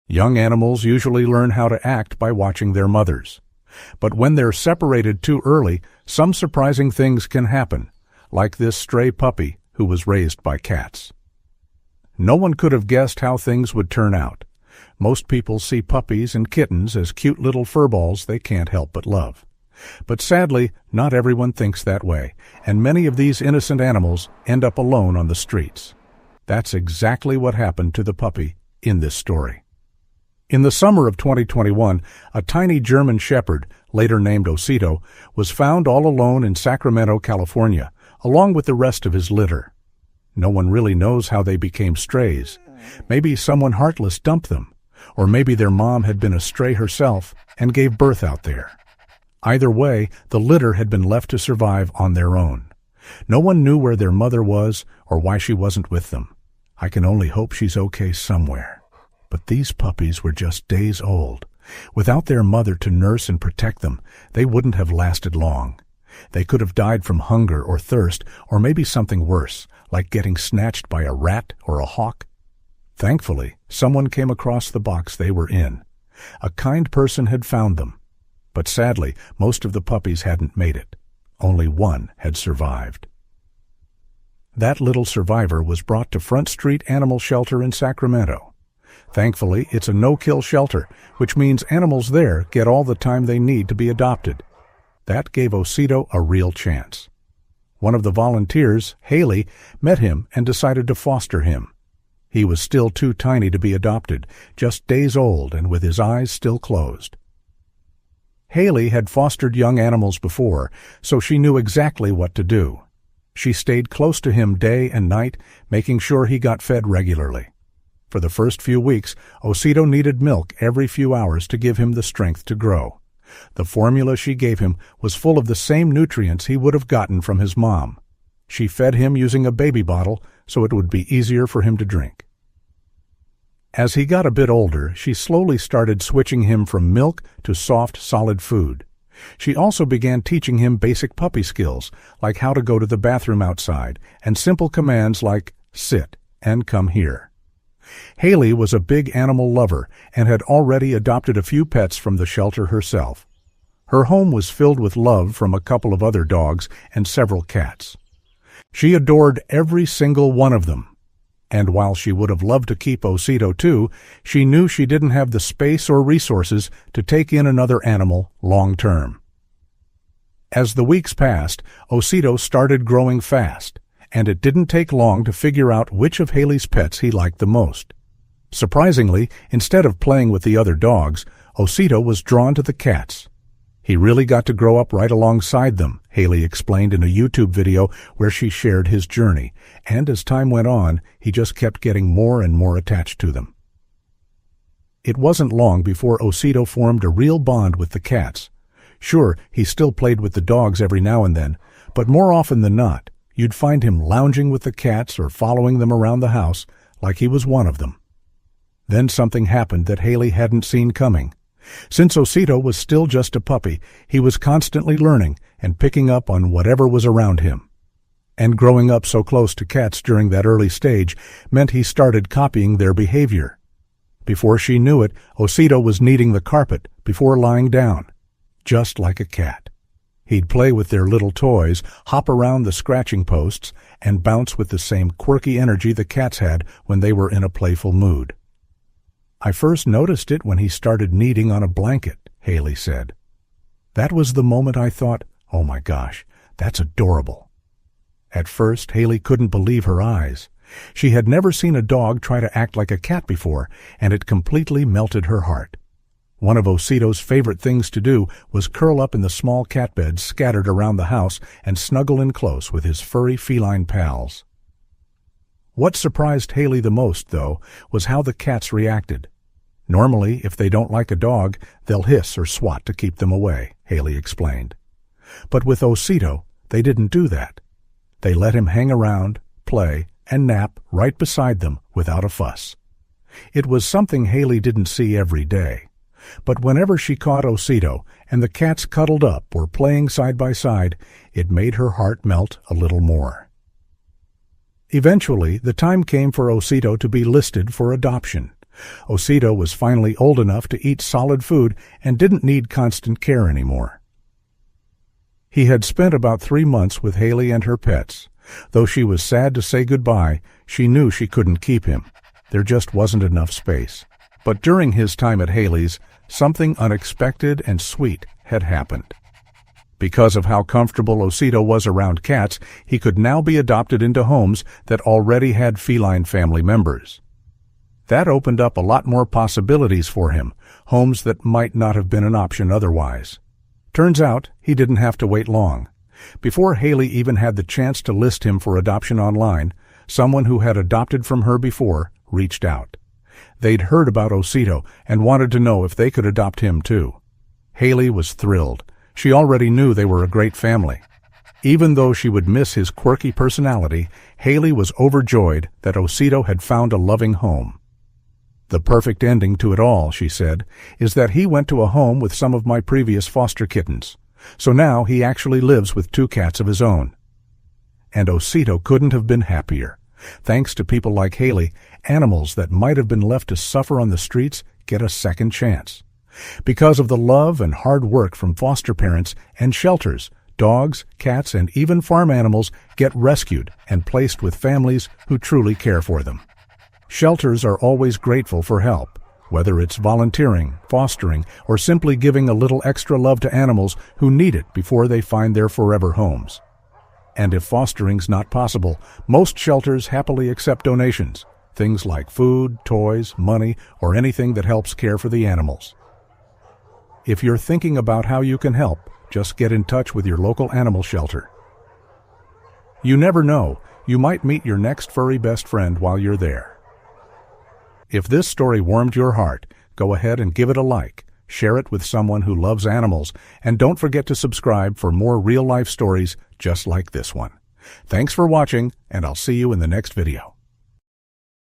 Young animals usually learn how to act by watching their mothers. But when they're separated too early, some surprising things can happen, like this stray puppy who was raised by cats. No one could have guessed how things would turn out. Most people see puppies and kittens as cute little furballs they can't help but love. But sadly, not everyone thinks that way, and many of these innocent animals end up alone on the streets. That's exactly what happened to the puppy in this story. In the summer of 2021, a tiny German shepherd, later named Osito, was found all alone in Sacramento, California, along with the rest of his litter. No one really knows how they became strays. Maybe someone heartless dumped them, or maybe their mom had been a stray herself and gave birth out there. Either way, the litter had been left to survive on their own. No one knew where their mother was or why she wasn't with them. I can only hope she's okay somewhere. But these puppies were just days old. Without their mother to nurse and protect them, they wouldn't have lasted long. They could have died from hunger or thirst, or maybe something worse, like getting snatched by a rat or a hawk. Thankfully, someone came across the box they were in. A kind person had found them. But sadly, most of the puppies hadn't made it. Only one had survived. That little survivor was brought to Front Street Animal Shelter in Sacramento. Thankfully, it's a no-kill shelter, which means animals there get all the time they need to be adopted. That gave Osito a real chance. One of the volunteers, Haley, met him and decided to foster him. He was still too tiny to be adopted, just days old and with his eyes still closed. Haley had fostered young animals before, so she knew exactly what to do. She stayed close to him day and night, making sure he got fed regularly. For the first few weeks, Osito needed milk every few hours to give him the strength to grow. The formula she gave him was full of the same nutrients he would have gotten from his mom. She fed him using a baby bottle so it would be easier for him to drink. As he got a bit older, she slowly started switching him from milk to soft, solid food. She also began teaching him basic puppy skills, like how to go to the bathroom outside, and simple commands like sit and come here. Haley was a big animal lover and had already adopted a few pets from the shelter herself. Her home was filled with love from a couple of other dogs and several cats. She adored every single one of them. And while she would have loved to keep Osito too, she knew she didn't have the space or resources to take in another animal long term. As the weeks passed, Osito started growing fast, and it didn't take long to figure out which of Haley's pets he liked the most. Surprisingly, instead of playing with the other dogs, Osito was drawn to the cats. He really got to grow up right alongside them, Haley explained in a YouTube video where she shared his journey, and as time went on, he just kept getting more and more attached to them. It wasn't long before Osito formed a real bond with the cats. Sure, he still played with the dogs every now and then, but more often than not, you'd find him lounging with the cats or following them around the house like he was one of them. Then something happened that Haley hadn't seen coming. Since Osito was still just a puppy, he was constantly learning and picking up on whatever was around him. And growing up so close to cats during that early stage meant he started copying their behavior. Before she knew it, Osito was kneading the carpet before lying down, just like a cat. He'd play with their little toys, hop around the scratching posts, and bounce with the same quirky energy the cats had when they were in a playful mood. I first noticed it when he started kneading on a blanket, Haley said. That was the moment I thought, oh my gosh, that's adorable. At first, Haley couldn't believe her eyes. She had never seen a dog try to act like a cat before, and it completely melted her heart. One of Osito's favorite things to do was curl up in the small cat beds scattered around the house and snuggle in close with his furry feline pals. What surprised Haley the most, though, was how the cats reacted. Normally, if they don't like a dog, they'll hiss or swat to keep them away, Haley explained. But with Osito, they didn't do that. They let him hang around, play, and nap right beside them without a fuss. It was something Haley didn't see every day. But whenever she caught Osito and the cats cuddled up or playing side by side, it made her heart melt a little more. Eventually, the time came for Osito to be listed for adoption. Osito was finally old enough to eat solid food and didn't need constant care anymore. He had spent about 3 months with Haley and her pets. Though she was sad to say goodbye, she knew she couldn't keep him. There just wasn't enough space. But during his time at Haley's, something unexpected and sweet had happened. Because of how comfortable Osito was around cats, he could now be adopted into homes that already had feline family members. That opened up a lot more possibilities for him, homes that might not have been an option otherwise. Turns out, he didn't have to wait long. Before Haley even had the chance to list him for adoption online, someone who had adopted from her before reached out. They'd heard about Osito and wanted to know if they could adopt him too. Haley was thrilled. She already knew they were a great family. Even though she would miss his quirky personality, Haley was overjoyed that Osito had found a loving home. "The perfect ending to it all," she said, "is that he went to a home with some of my previous foster kittens. So now he actually lives with 2 cats of his own." And Osito couldn't have been happier. Thanks to people like Haley, animals that might have been left to suffer on the streets get a second chance. Because of the love and hard work from foster parents and shelters, dogs, cats, and even farm animals get rescued and placed with families who truly care for them. Shelters are always grateful for help, whether it's volunteering, fostering, or simply giving a little extra love to animals who need it before they find their forever homes. And if fostering's not possible, most shelters happily accept donations, things like food, toys, money, or anything that helps care for the animals. If you're thinking about how you can help, just get in touch with your local animal shelter. You never know, you might meet your next furry best friend while you're there. If this story warmed your heart, go ahead and give it a like, share it with someone who loves animals, and don't forget to subscribe for more real-life stories just like this one. Thanks for watching, and I'll see you in the next video.